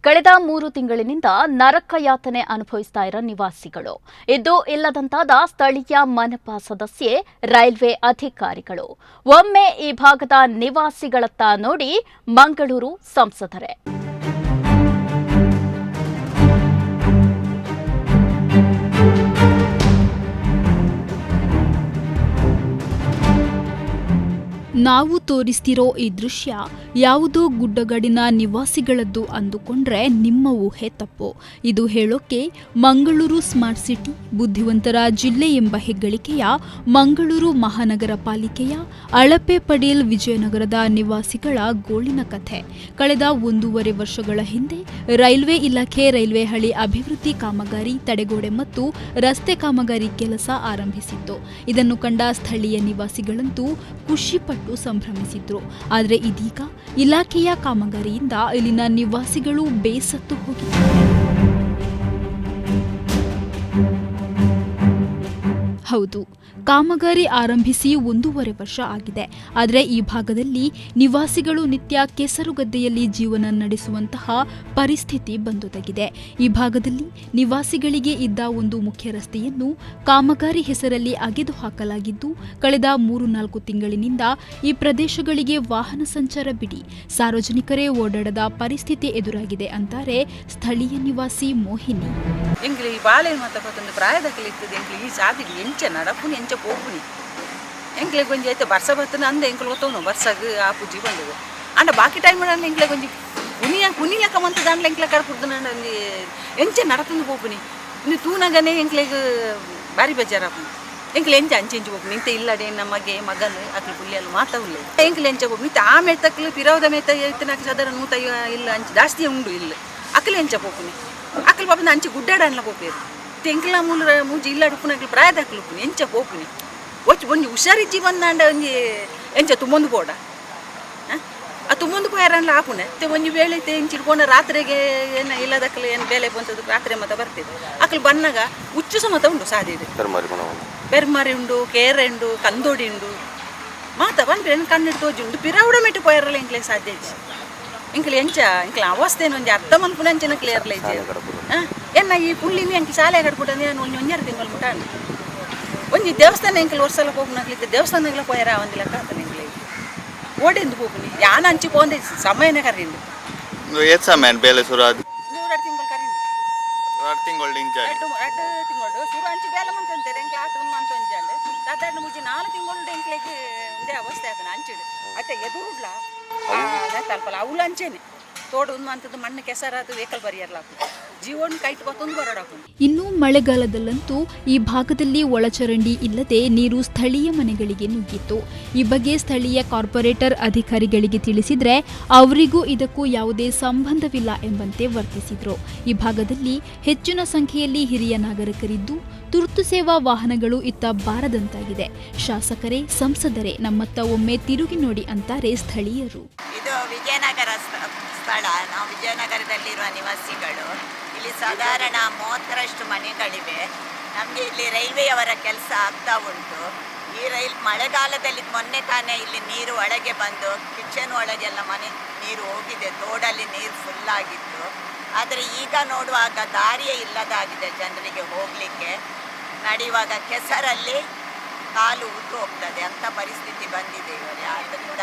ಕಳೆದ 3 ತಿಂಗಳಿನಿಂದ ನರಕ ಯಾತನೆ ಅನುಭವಿಸ್ತಾ ಇರೋ ನಿವಾಸಿಗಳು, ಇದ್ದು ಇಲ್ಲದಂತಾದ ಸ್ಥಳೀಯ ಮನಪಾ ಸದಸ್ಯೆ, ರೈಲ್ವೆ ಅಧಿಕಾರಿಗಳು. ಒಮ್ಮೆ ಈ ಭಾಗದ ನಿವಾಸಿಗಳತ್ತ ನೋಡಿ ಮಂಗಳೂರು ಸಂಸದರೇ. ನಾವು ತೋರಿಸ್ತಿರೋ ಈ ದೃಶ್ಯ ಯಾವುದೋ ಗುಡ್ಡಗಾಡಿನ ನಿವಾಸಿಗಳದ್ದು ಅಂದುಕೊಂಡ್ರೆ ನಿಮ್ಮ ಊಹೆ ತಪ್ಪು. ಇದು ಹೇಳೋಕೆ ಮಂಗಳೂರು ಸ್ಮಾರ್ಟ್ ಸಿಟಿ, ಬುದ್ಧಿವಂತರ ಜಿಲ್ಲೆ ಎಂಬ ಹೆಗ್ಗಳಿಕೆಯ ಮಂಗಳೂರು ಮಹಾನಗರ ಪಾಲಿಕೆಯ ಅಳಪೆ ಪಡೇಲ್ ವಿಜಯನಗರದ ನಿವಾಸಿಗಳ ಗೋಳಿನ ಕಥೆ. ಕಳೆದ 1.5 ವರ್ಷಗಳ ಹಿಂದೆ ರೈಲ್ವೆ ಇಲಾಖೆ ರೈಲ್ವೆ ಹಳಿ ಅಭಿವೃದ್ಧಿ ಕಾಮಗಾರಿ, ತಡೆಗೋಡೆ ಮತ್ತು ರಸ್ತೆ ಕಾಮಗಾರಿ ಕೆಲಸ ಆರಂಭಿಸಿತ್ತು. ಇದನ್ನು ಕಂಡ ಸ್ಥಳೀಯ ನಿವಾಸಿಗಳಂತೂ ಖುಷಿಪಟ್ಟು ಸಂಭ್ರಮಿಸಿದ್ರು. ಆದರೆ ಇದೀಗ ಇಲಾಖೆಯ ಕಾಮಗಾರಿಯಿಂದ ಇಲ್ಲಿನ ನಿವಾಸಿಗಳು ಬೇಸತ್ತು ಹೋಗಿದ್ದಾರೆ. ಹೌದು, ಕಾಮಗಾರಿ ಆರಂಭಿಸಿ 1.5 ವರ್ಷ ಆಗಿದೆ. ಆದರೆ ಈ ಭಾಗದಲ್ಲಿ ನಿವಾಸಿಗಳು ನಿತ್ಯ ಕೆಸರುಗದ್ದೆಯಲ್ಲಿ ಜೀವನ ನಡೆಸುವಂತಹ ಪರಿಸ್ಥಿತಿ ಬಂದೊದಗಿದೆ. ಈ ಭಾಗದಲ್ಲಿ ನಿವಾಸಿಗಳಿಗೆ ಇದ್ದ ಒಂದು ಮುಖ್ಯ ರಸ್ತೆಯನ್ನು ಕಾಮಗಾರಿ ಹೆಸರಲ್ಲಿ ಅಗೆದು ಹಾಕಲಾಗಿದ್ದು, ಕಳೆದ 3-4 ತಿಂಗಳಿನಿಂದ ಈ ಪ್ರದೇಶಗಳಿಗೆ ವಾಹನ ಸಂಚಾರ ಬಿಡಿ, ಸಾರ್ವಜನಿಕರೇ ಓಡಾಡದ ಪರಿಸ್ಥಿತಿ ಎದುರಾಗಿದೆ ಅಂತಾರೆ ಸ್ಥಳೀಯ ನಿವಾಸಿ ಮೋಹಿನಿ. పోపుని ఎంకలే కొంచెం అయితే బర్స బతున అంద ఎంకలు పోతాను బర్సకు ఆ పుజ్జి పండుగ అంటే బాకీ టైం ఎంకలే కొంచెం కునియక మంత దాంట్లో ఎంకలే కడుపుతున్నాడు ఎంచ నడుతుంది పోపుని నువ్వు తూనగానే ఎంకలేకు భారీ బెజ్జారాపు ఎంకలు ఎంಚ ಅಂಚೆಂಚು ಹೋಗ್ನಿ ಇಂತ ಇಲ್ಲಡೆ ನಮಗೆ ಮಗಲು ಅಕ್ಲು ಪುಲ್ಲೆಲ್ಲ ಮಾತಾವಲ್ಲ ಎಂಕಲು ಎಂಚ ಹೋಗ್ನಿ ಆಮೆ ತಕ್ಕಲು ಪಿರೋದ ಮೇತ ಇತ್ತನಾಕ ಸಾಧಾರಣ 100 ಇಲ್ಲ ಅಂಚು ಜಾಸ್ತಿ ಉಂಡು ಇಲ್ಲ ಅಕ್ಕಲು ಎಂಚ ಹೋಗ್ನಿ ಅಕ್ಕಲು ಪಾಪ ಅಂಚೆ ಗುಡ್ಡಾಡಲ್ಲ ಹೋಗ್ಬೇರು ಎಂಕಲ ಮೂಜಿ ಇಲ್ಲ ಅಡುಪುನಕ್ಲು ಪ್ರಾಯದ ಅಕ್ಲು ಎಂಚ ಹೋಗ್ನಿ వచ్చి కొంచెం హుషారిచ్చి ಬಂದಾಂಡ ಒಂಜಿ ಎಂಚ ತುಮ್ಮೊಂದು ಬೋಡ ಆ ತುಮ್ಮೊಂದು ಪೋಯಾರನ್ಲ ಆಪುನೆ ಒಂಜಿ ವೇಳೆ ಎಂಚಿಡ್ಕೊಂಡ ರಾತ್ರಿಗೆ ಏನು ಇಲ್ಲದಕ್ಕಲು ಏನು ಬೇಲೆ ಬಂತದ್ದು ರಾತ್ರಿ ಮತ ಬರ್ತಿದೆ ಅಕ್ಕಲು ಬನ್ನಾಗ ಹುಚ್ಚು ಸಮೇತ ಉಂಡು ಸಾಧ್ಯತೆ ಬೆರ್ಮಾರಿ ಉಂಡು ಕೇರೆ ಉಂಡು ಕಂದೋಡಿ ಉಂಡು ಮಾತ ಬಂದ್ರೆ ಏನು ಕಣ್ಣಿಟ್ಟು ತೋಜಿ ಉಂಡು ಪಿರಾವುಡ ಮೆಟ್ಟು ಪೋಯಾರಲ್ಲ ಎಂಕ್ಲೆಗೆ ಸಾಧ್ಯ ಇಜ್ಜಿ ಎಂಕ್ಲೆ ಎಂಚ ಎಂಕ್ಲ ಅವಸ್ಥೆ ಒಂಜಿ ಅರ್ಧ ಮನ್ಪುನ ಎಂಚನ ಕ್ಲಿಯರ್ಲ ಇಜ್ಜಿ ಏನ ಈ ಪುಳ್ಳಿನಿ ಎಂಕಿ ಶಾಲೆ ಕಡ್ಬಿಟ್ಟು ನಾನು ಒಂಜಾರು ತಿಂಗಳು ಮುಟ್ಟಾಂಡು ಒಂಜಿ ದೇವಸ್ಥಾನ ಎಂಕಲ್ ವರ್ಷಲ ಹೋಗ್ನಕ್ಲಿದ್ದೆ ದೇವಸ್ಥಾನಗಳ ಪೋಯಾರ ಒಂದಿಲ್ಲ ಕಾತನ ಎಂಕ್ಲೆ ಓಡೆಂದು ಹೋಗ್ನಿ ಯಾನ ಹಂಚಿ ಪೋಂದೆ ಸಮಯನೇ ಕರಿಂಡು ಏತ್ ಸಮಯ ಬೇಲೆ ಸುರು ಅದು 2 ತಿಂಗಳು ಕರಿಂಡು 2 ತಿಂಗಳು ಇಂಜ 2 ತಿಂಗಳು ಸುರು ಹಂಚಿ ಬೇಲೆ ಮಂತ ಅಂತಾರೆ ಎಂಕ್ಲೆ ಆತು ಮಂತ ಅಂಜಂಡೆ ಸಾಧಾರಣ ಮುಜಿ 4 ತಿಂಗಳು ಎಂಕ್ಲೆಗೆ ಒಂದೇ ಅವಸ್ಥೆ ಆತನ ಹಂಚಿಡು ಅತ್ತೆ ಎದುರುಡ್ಲ ತಲ್ಪಲ್ಲ ಅವಳು ಹಂಚೇನೆ ತೋಡು ಅಂತದ್ದು ಮಣ್ಣು ಕೆಸರಾದು ವೇಕಲ್ ಬರಿಯರ್ಲ ಜೀವನ ಕೈಟ್ ಬತ್ತೊಂದು ಬರೋಡಾಕು. ಇನ್ನು ಮಳೆಗಾಲದಲ್ಲಂತೂ ಈ ಭಾಗದಲ್ಲಿ ಒಳಚರಂಡಿ ಇಲ್ಲದೆ ನೀರು ಸ್ಥಳೀಯ ಮನೆಗಳಿಗೆ ನುಗ್ಗಿತ್ತು. ಈ ಬಗ್ಗೆ ಸ್ಥಳೀಯ ಕಾರ್ಪೊರೇಟರ್ ಅಧಿಕಾರಿಗಳಿಗೆ ತಿಳಿಸಿದ್ರೆ ಅವರಿಗೂ ಇದಕ್ಕೂ ಯಾವುದೇ ಸಂಬಂಧವಿಲ್ಲ ಎಂಬಂತೆ ವರ್ತಿಸಿದ್ರು. ಈ ಭಾಗದಲ್ಲಿ ಹೆಚ್ಚಿನ ಸಂಖ್ಯೆಯಲ್ಲಿ ಹಿರಿಯ ನಾಗರಿಕರಿದ್ದು ತುರ್ತು ಸೇವಾ ವಾಹನಗಳು ಇತ್ತ ಬಾರದಂತಾಗಿದೆ. ಶಾಸಕರೇ, ಸಂಸದರೇ ನಮ್ಮತ್ತ ಒಮ್ಮೆ ತಿರುಗಿ ನೋಡಿ ಅಂತಾರೆ ಸ್ಥಳೀಯರು. ಇದು ವಿಜಯನಗರ ಸ್ಥಳ. ನಾವು ವಿಜಯನಗರದಲ್ಲಿರುವ ನಿವಾಸಿಗಳು. ಇಲ್ಲಿ ಸಾಧಾರಣ 30ರಷ್ಟು ಮನೆಗಳಿವೆ. ನಮಗೆ ಇಲ್ಲಿ ರೈಲ್ವೆಯವರ ಕೆಲಸ ಆಗ್ತಾ ಉಂಟು. ಈ ಮಳೆಗಾಲದಲ್ಲಿ ಮೊನ್ನೆ ತಾನೇ ಇಲ್ಲಿ ನೀರು ಒಳಗೆ ಬಂದು ಕಿಚನ್ ಒಳಗೆಲ್ಲ ಮನೆ ನೀರು ಹೋಗಿದೆ, ತೋಡಲ್ಲಿ ನೀರು ಫುಲ್ಲಾಗಿತ್ತು. ಆದರೆ ಈಗ ನೋಡುವಾಗ ದಾರಿಯೇ ಇಲ್ಲದಾಗಿದೆ ಜನರಿಗೆ ಹೋಗಲಿಕ್ಕೆ. ನಡೆಯುವಾಗ ಕೆಸರಲ್ಲಿ ಕಾಲು ಉದ್ದು ಹೋಗ್ತದೆ ಅಂತ ಪರಿಸ್ಥಿತಿ ಬಂದಿದೆ ಇವರೇ. ಆದ್ದರಿಂದ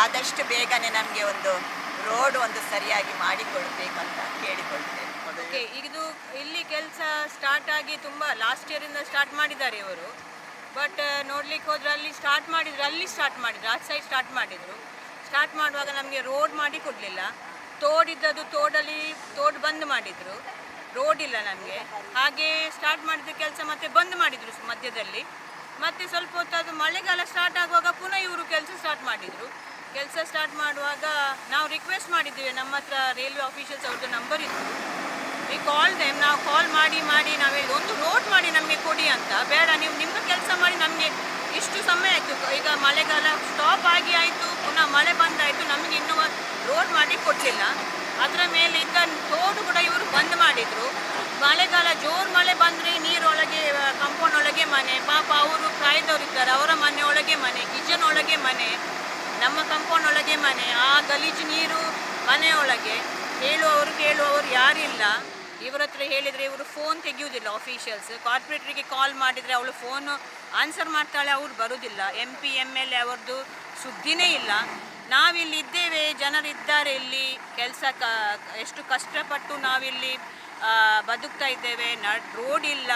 ಆದಷ್ಟು ಬೇಗನೆ ನಮಗೆ ಒಂದು ರೋಡ್ ಒಂದು ಸರಿಯಾಗಿ ಮಾಡಿಕೊಡ್ಬೇಕು ಅಂತ ಕೇಳಿಕೊಳ್ತೇವೆ. ಇದು ಇಲ್ಲಿ ಕೆಲಸ ಸ್ಟಾರ್ಟ್ ಆಗಿ ತುಂಬ ಲಾಸ್ಟ್ ಇಯರಿಂದ ಸ್ಟಾರ್ಟ್ ಮಾಡಿದ್ದಾರೆ ಇವರು. ಬಟ್ ನೋಡ್ಲಿಕ್ಕೆ ಹೋದ್ರೆ ಅಲ್ಲಿ ಸ್ಟಾರ್ಟ್ ಮಾಡಿದ್ರು ಆ ಸೈಡ್ ಸ್ಟಾರ್ಟ್ ಮಾಡಿದ್ರು. ಸ್ಟಾರ್ಟ್ ಮಾಡುವಾಗ ನಮಗೆ ರೋಡ್ ಮಾಡಿ ಕೊಡಲಿಲ್ಲ. ತೋಡಿದ್ದದು ತೋಡು ಬಂದ್ ಮಾಡಿದ್ರು, ರೋಡ್ ಇಲ್ಲ ನಮಗೆ. ಹಾಗೆ ಸ್ಟಾರ್ಟ್ ಮಾಡಿದ ಕೆಲಸ ಮತ್ತೆ ಬಂದ್ ಮಾಡಿದ್ರು ಮಧ್ಯದಲ್ಲಿ. ಮತ್ತೆ ಸ್ವಲ್ಪ ಹೊತ್ತು ಮಳೆಗಾಲ ಸ್ಟಾರ್ಟ್ ಆಗುವಾಗ ಪುನಃ ಇವರು ಕೆಲಸ ಸ್ಟಾರ್ಟ್ ಮಾಡಿದ್ರು. ಕೆಲಸ ಸ್ಟಾರ್ಟ್ ಮಾಡುವಾಗ ನಾವು ರಿಕ್ವೆಸ್ಟ್ ಮಾಡಿದ್ದೀವಿ, ನಮ್ಮ ಹತ್ರ ರೈಲ್ವೆ ಆಫೀಷಿಯಲ್ಸ್ ಅವ್ರದ್ದು ನಂಬರ್ ಇತ್ತು. We call them. ನಾವು ಕಾಲ್ ಮಾಡಿ ನಾವೇ ಒಂದು ರೋಡ್ ಮಾಡಿ ನಮಗೆ ಕೊಡಿ ಅಂತ. ಬೇಡ, ನೀವು ನಿಮ್ಮ ಕೆಲಸ ಮಾಡಿ, ನಮಗೆ ಇಷ್ಟು ಸಮಯ ಆಯಿತು, ಈಗ ಮಳೆಗಾಲ ಸ್ಟಾಪ್ ಆಗಿ ಆಯಿತು, ಪುನಃ ಮಳೆ ಬಂದಾಯಿತು, ನಮಗೆ ಇನ್ನೂ ರೋಡ್ ಮಾಡಿ ಕೊಡಲಿಲ್ಲ. ಅದರ ಮೇಲೆ ಇದ್ದ ತೋಡು ಕೂಡ ಇವರು ಬಂದ್ ಮಾಡಿದರು. ಮಳೆಗಾಲ ಜೋರು ಮಳೆ ಬಂದರೆ ನೀರೊಳಗೆ ಕಾಂಪೌಂಡ್ ಒಳಗೆ ಮನೆ, ಪಾಪ ಅವರು ಪ್ರಾಯದವ್ರು ಇದ್ದಾರೆ, ಅವರ ಮನೆ ಒಳಗೆ ಮನೆ, ಕಿಚನ್ ಒಳಗೆ ಮನೆ, ನಮ್ಮ ಕಾಂಪೌಂಡ್ ಒಳಗೆ ಮನೆ, ಆ ಗಲೀಜು ನೀರು ಮನೆಯೊಳಗೆ. ಹೇಳುವವರು ಹೇಳುವವರು ಯಾರಿಲ್ಲ. ಇವರ ಹತ್ರ ಹೇಳಿದರೆ ಇವರು ಫೋನ್ ತೆಗೆಯುವುದಿಲ್ಲ. ಆಫೀಷಿಯಲ್ಸ್ ಕಾರ್ಪೊರೇಟ್ರಿಗೆ ಕಾಲ್ ಮಾಡಿದರೆ ಅವಳು ಫೋನು ಆನ್ಸರ್ ಮಾಡ್ತಾಳೆ, ಅವ್ರು ಬರೋದಿಲ್ಲ. MP MLA ಅವರದ್ದು ಸುದ್ದಿನೇ ಇಲ್ಲ. ನಾವಿಲ್ಲಿ ಇದ್ದೇವೆ, ಜನರಿದ್ದಾರೆ ಇಲ್ಲಿ, ಕೆಲಸ ಎಷ್ಟು ಕಷ್ಟಪಟ್ಟು ನಾವಿಲ್ಲಿ ಬದುಕ್ತಾ ಇದ್ದೇವೆ. ರೋಡ್ ಇಲ್ಲ,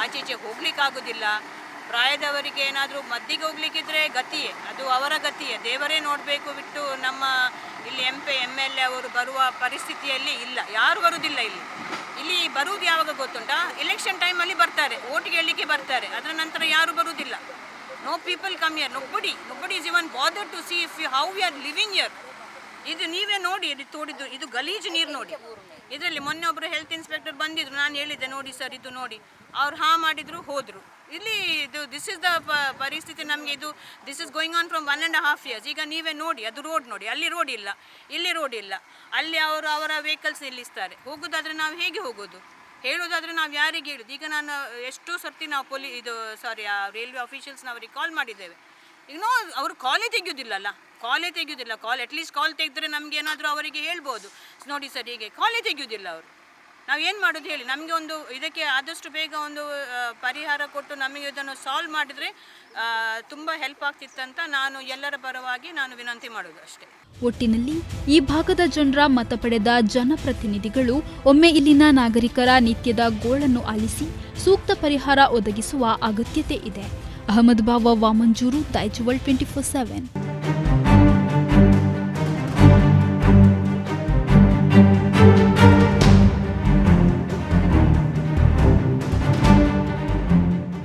ಆಚೀಚೆ ಹೋಗ್ಲಿಕ್ಕಾಗೋದಿಲ್ಲ. ಪ್ರಾಯದವರಿಗೆ ಏನಾದರೂ ಮದ್ದಿಗೆ ಹೋಗ್ಲಿಕ್ಕಿದ್ರೆ ಗತಿಯೇ, ಅದು ಅವರ ಗತಿಯೇ, ದೇವರೇ ನೋಡಬೇಕು ಬಿಟ್ಟು ನಮ್ಮ ಇಲ್ಲಿ MP MLA ಅವರು ಬರುವ ಪರಿಸ್ಥಿತಿಯಲ್ಲಿ ಇಲ್ಲ. ಯಾರು ಬರುವುದಿಲ್ಲ ಇಲ್ಲಿ ಬರುವುದು ಯಾವಾಗ ಗೊತ್ತುಂಟಾ? ಎಲೆಕ್ಷನ್ ಟೈಮಲ್ಲಿ ಬರ್ತಾರೆ, ಓಟಿಗೆ ಹೇಳಲಿಕ್ಕೆ ಬರ್ತಾರೆ. ಅದರ ನಂತರ ಯಾರು ಬರುವುದಿಲ್ಲ. No people come here, nobody is even bothered to see how we are living here. ಇದು ನೀವೇ ನೋಡಿ, ಇದು ತೋಡಿದ್ದು, ಇದು ಗಲೀಜು ನೀರು ನೋಡಿ. ಇದರಲ್ಲಿ ಮೊನ್ನೆ ಒಬ್ಬರು ಹೆಲ್ತ್ ಇನ್ಸ್ಪೆಕ್ಟರ್ ಬಂದಿದ್ರು, ನಾನು ಹೇಳಿದ್ದೆ ನೋಡಿ ಸರ್ ಇದು ನೋಡಿ, ಅವ್ರು ಮಾಡಿದ್ರು ಹೋದರು. ಇಲ್ಲಿ ದಿಸ್ ಇಸ್ ದ ಪರಿಸ್ಥಿತಿ ನಮಗೆ. This is going on from 1.5 years. ಈಗ ನೀವೇ ನೋಡಿ, ಅದು ರೋಡ್ ನೋಡಿ, ಅಲ್ಲಿ ರೋಡ್ ಇಲ್ಲ, ಇಲ್ಲಿ ರೋಡ್ ಇಲ್ಲ. ಅಲ್ಲಿ ಅವರ ವೆಹಿಕಲ್ಸ್ ನಿಲ್ಲಿಸ್ತಾರೆ. ಹೋಗೋದಾದರೆ ನಾವು ಹೇಗೆ ಹೋಗೋದು? ಹೇಳೋದಾದರೆ ನಾವು ಯಾರಿಗೆ ಹೇಳೋದು? ಈಗ ನಾನು ಎಷ್ಟೋ ಸರ್ತಿ ನಾವು ರೈಲ್ವೆ ಆಫೀಷಿಯಲ್ಸ್ನ ಅವರಿಗೆ ಕಾಲ್ ಮಾಡಿದ್ದೇವೆ. ಇನ್ನೂ ಅವರು ಕಾಲೇ ತೆಗೆಯೋದಿಲ್ಲಲ್ಲ, ಕಾಲ್ ಅಟ್ಲೀಸ್ಟ್ ಕಾಲ್ ತೆಗೆದ್ರೆ ನಮಗೆ ಏನಾದರೂ ಅವರಿಗೆ ಹೇಳ್ಬೋದು, ನೋಡಿ ಸರ್ ಹೀಗೆ. ಕಾಲೇ ತೆಗೆಯೋದಿಲ್ಲ ಅವರು. ನಾವು ಏನು ಮಾಡೋದು ಹೇಳಿ? ನಮಗೆ ಇದಕ್ಕೆ ಆದಷ್ಟು ಬೇಗ ಒಂದು ಪರಿಹಾರ ಕೊಟ್ಟು ನಮಗೆ ಇದನ್ನು ಸಾಲ್ವ್ ಮಾಡಿದರೆ ತುಂಬ ಹೆಲ್ಪ್ ಆಗ್ತಿತ್ತಂತ ನಾನು ಎಲ್ಲರ ಪರವಾಗಿ ನಾನು ವಿನಂತಿ ಮಾಡೋದು ಅಷ್ಟೇ. ಒಟ್ಟಿನಲ್ಲಿ ಈ ಭಾಗದ ಜನರ ಮತ ಪಡೆದ ಜನಪ್ರತಿನಿಧಿಗಳು ಒಮ್ಮೆ ಇಲ್ಲಿನ ನಾಗರಿಕರ ನಿತ್ಯದ ಗೋಳನ್ನು ಆಲಿಸಿ ಸೂಕ್ತ ಪರಿಹಾರ ಒದಗಿಸುವ ಅಗತ್ಯತೆ ಇದೆ. ಅಹಮದ್ ಬಾವ ವಾಮಂಜೂರು, ದೈಜಿವರ್ಲ್ಡ್ 24/7.